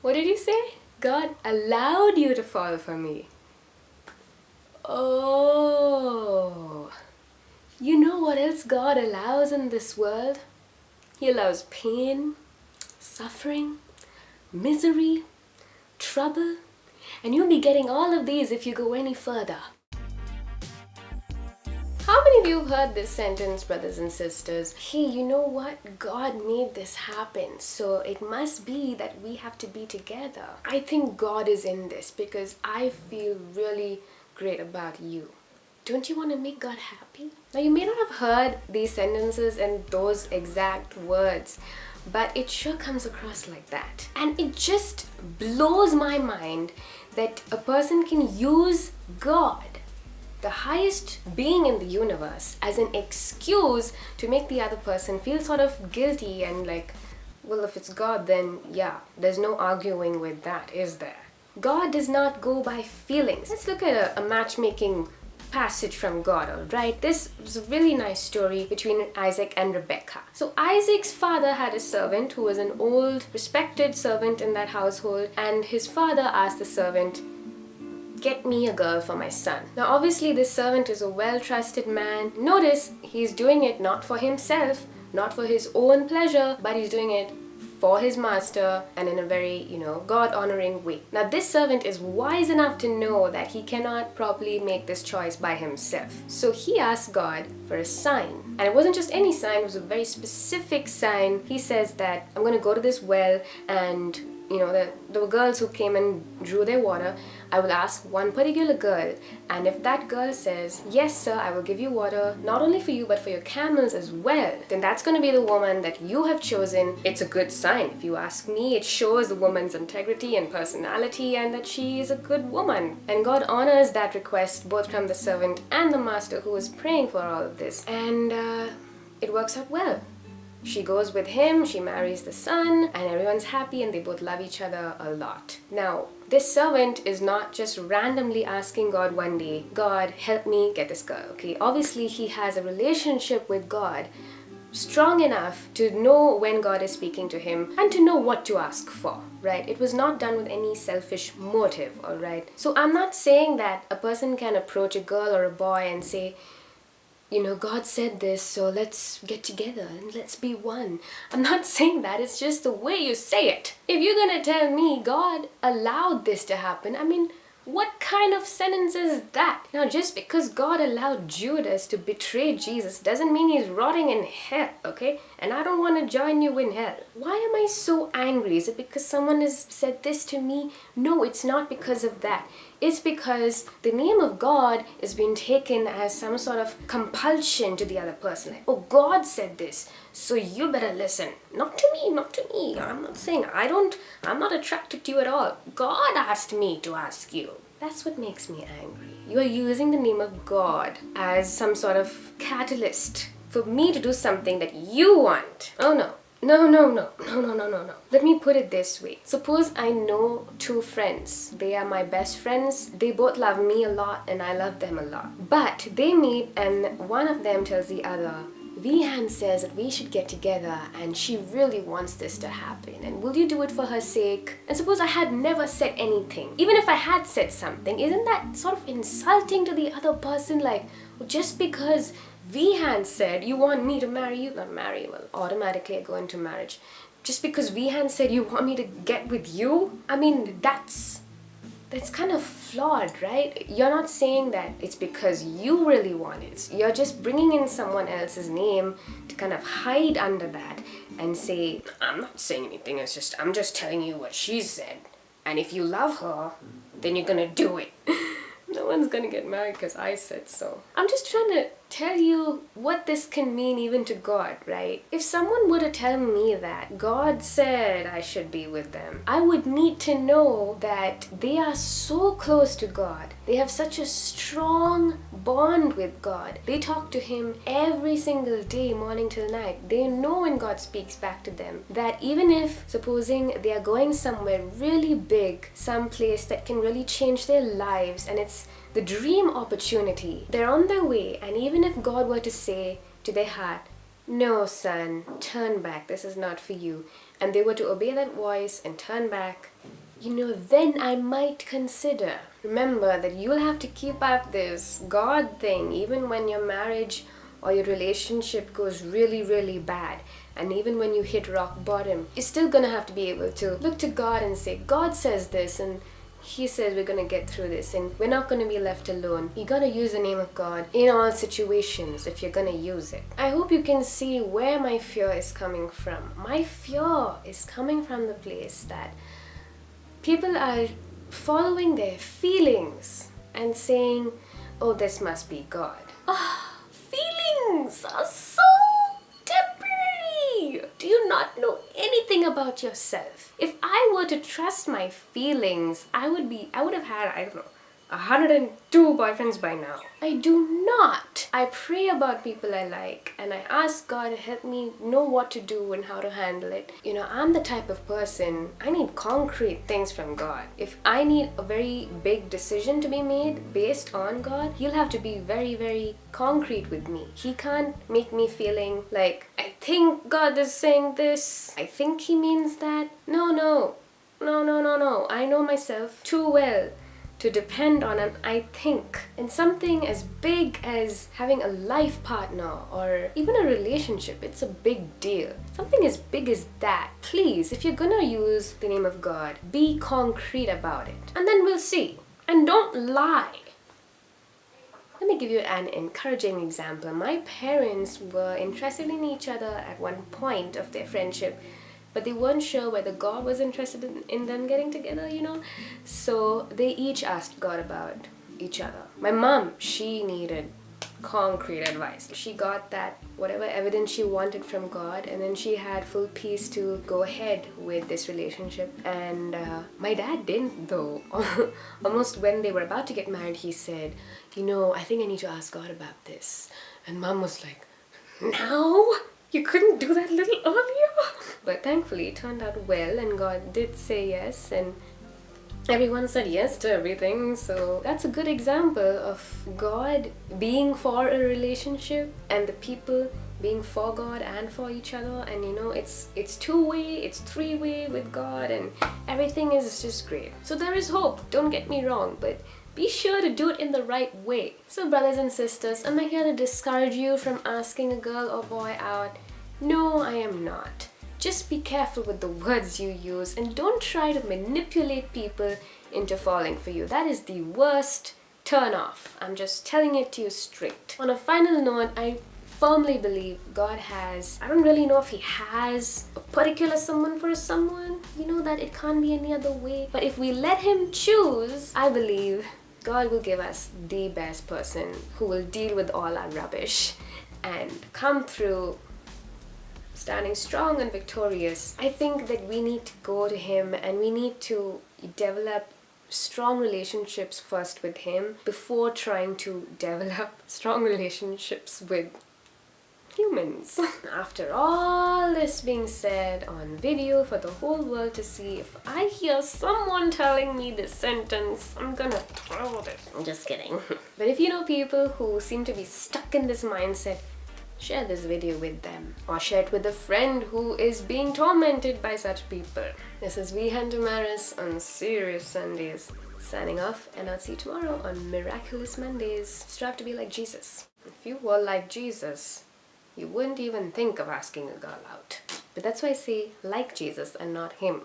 What did you say? God allowed you to fall for me. Oh, you know what else God allows in this world? He allows pain, suffering, misery, trouble, and you'll be getting all of these if you go any further. How many of you have heard this sentence, brothers and sisters? Hey, you know what? God made this happen, so it must be that we have to be together. I think God is in this because I feel really great about you. Don't you want to make God happy? Now, you may not have heard these sentences in those exact words, but it sure comes across like that. And it just blows my mind that a person can use God, the highest being in the universe, as an excuse to make the other person feel sort of guilty and like, well, if it's God, then yeah, there's no arguing with that, is there? God does not go by feelings. Let's look at a matchmaking passage from God, alright? This was a really nice story between Isaac and Rebekah. So Isaac's father had a servant who was an old, respected servant in that household, and his father asked the servant, "Get me a girl for my son." Now obviously this servant is a well-trusted man. Notice he's doing it not for himself, not for his own pleasure, but he's doing it for his master and in a very, God-honoring way. Now this servant is wise enough to know that he cannot probably make this choice by himself. So he asked God for a sign. And it wasn't just any sign, it was a very specific sign. He says that, I'm going to go to this well and there were girls who came and drew their water. I will ask one particular girl, and if that girl says, "Yes, sir, I will give you water, not only for you, but for your camels as well," then that's going to be the woman that you have chosen. It's a good sign. If you ask me, it shows the woman's integrity and personality and that she is a good woman. And God honors that request both from the servant and the master who is praying for all of this. And it works out well. She goes with him, she marries the son, and everyone's happy and they both love each other a lot. Now, this servant is not just randomly asking God one day, "God, help me get this girl," okay? Obviously, he has a relationship with God strong enough to know when God is speaking to him and to know what to ask for, right? It was not done with any selfish motive, all right? So I'm not saying that a person can approach a girl or a boy and say, God said this, so let's get together and let's be one. I'm not saying that, it's just the way you say it. If you're gonna tell me God allowed this to happen, what kind of sentence is that? Now, just because God allowed Judas to betray Jesus doesn't mean he's rotting in hell, okay? And I don't want to join you in hell. Why am I so angry? Is it because someone has said this to me? No, it's not because of that. It's because the name of God is being taken as some sort of compulsion to the other person. Like, oh, God said this, so you better listen. Not to me, not to me. I'm not saying I'm not attracted to you at all. God asked me to ask you. That's what makes me angry. You are using the name of God as some sort of catalyst for me to do something that you want. Oh no. No. Let me put it this way. Suppose I know two friends. They are my best friends. They both love me a lot and I love them a lot. But they meet and one of them tells the other, "Vihan says that we should get together and she really wants this to happen. And will you do it for her sake?" And suppose I had never said anything. Even if I had said something, isn't that sort of insulting to the other person? Like, just because Vihan said you want me to marry you, not marry, well, automatically I go into marriage. Just because Vihan said you want me to get with you, that's kind of flawed, right? You're not saying that it's because you really want it. You're just bringing in someone else's name to kind of hide under that and say, "I'm not saying anything, I'm just telling you what she said. And if you love her, then you're gonna do it." No one's gonna get married because I said so. I'm just trying to tell you what this can mean even to God, right? If someone were to tell me that God said I should be with them, I would need to know that they are so close to God. They have such a strong bond with God. They talk to Him every single day, morning till night. They know when God speaks back to them. That even if, supposing they are going somewhere really big, some place that can really change their lives, and it's the dream opportunity, they're on their way, and even if God were to say to their heart, "No, son, turn back, this is not for you," and they were to obey that voice and turn back, then I might consider. Remember that you'll have to keep up this God thing even when your marriage or your relationship goes really, really bad. And even when you hit rock bottom, you're still gonna have to be able to look to God and say, God says this, and He says we're gonna get through this, and we're not gonna be left alone. You gotta use the name of God in all situations if you're gonna use it. I hope you can see where my fear is coming from. My fear is coming from the place that people are following their feelings and saying, oh, this must be God. Feelings are so temporary. Do you not know anything about yourself? If I were to trust my feelings, I would have had, 102 boyfriends by now. I do not. I pray about people I like, and I ask God to help me know what to do and how to handle it. I'm the type of person, I need concrete things from God. If I need a very big decision to be made based on God, He'll have to be very, very concrete with me. He can't make me feeling like, I think God is saying this, I think He means that. No. I know myself too well to depend on an I think. And something as big as having a life partner or even a relationship, it's a big deal. Something as big as that. Please, if you're gonna use the name of God, be concrete about it. And then we'll see. And don't lie. Let me give you an encouraging example. My parents were interested in each other at one point of their friendship, but they weren't sure whether God was interested in them getting together, So they each asked God about each other. My mom, she needed concrete advice. She got that whatever evidence she wanted from God, and then she had full peace to go ahead with this relationship. And my dad didn't, though. Almost when they were about to get married, he said, I think I need to ask God about this. And Mom was like, now? You couldn't do that a little earlier? But thankfully it turned out well, and God did say yes, and everyone said yes to everything. So that's a good example of God being for a relationship and the people being for God and for each other. And it's two-way, it's three-way with God, and everything is just great. So there is hope, don't get me wrong, but be sure to do it in the right way. So brothers and sisters, am I here to discourage you from asking a girl or boy out? No, I am not. Just be careful with the words you use, and don't try to manipulate people into falling for you. That is the worst turn off. I'm just telling it to you straight. On a final note, I firmly believe God has, I don't really know if He has a particular someone for someone, that it can't be any other way. But if we let Him choose, I believe God will give us the best person who will deal with all our rubbish and come through standing strong and victorious. I think that we need to go to Him, and we need to develop strong relationships first with Him before trying to develop strong relationships with humans. After all this being said on video for the whole world to see, if I hear someone telling me this sentence, I'm gonna throw this. I'm just kidding. But if you know people who seem to be stuck in this mindset, share this video with them, or share it with a friend who is being tormented by such people. This is Vihan Damaris on Serious Sundays, signing off, and I'll see you tomorrow on Miraculous Mondays. Strive to be like Jesus. If you were like Jesus, you wouldn't even think of asking a girl out. But that's why I say like Jesus and not him.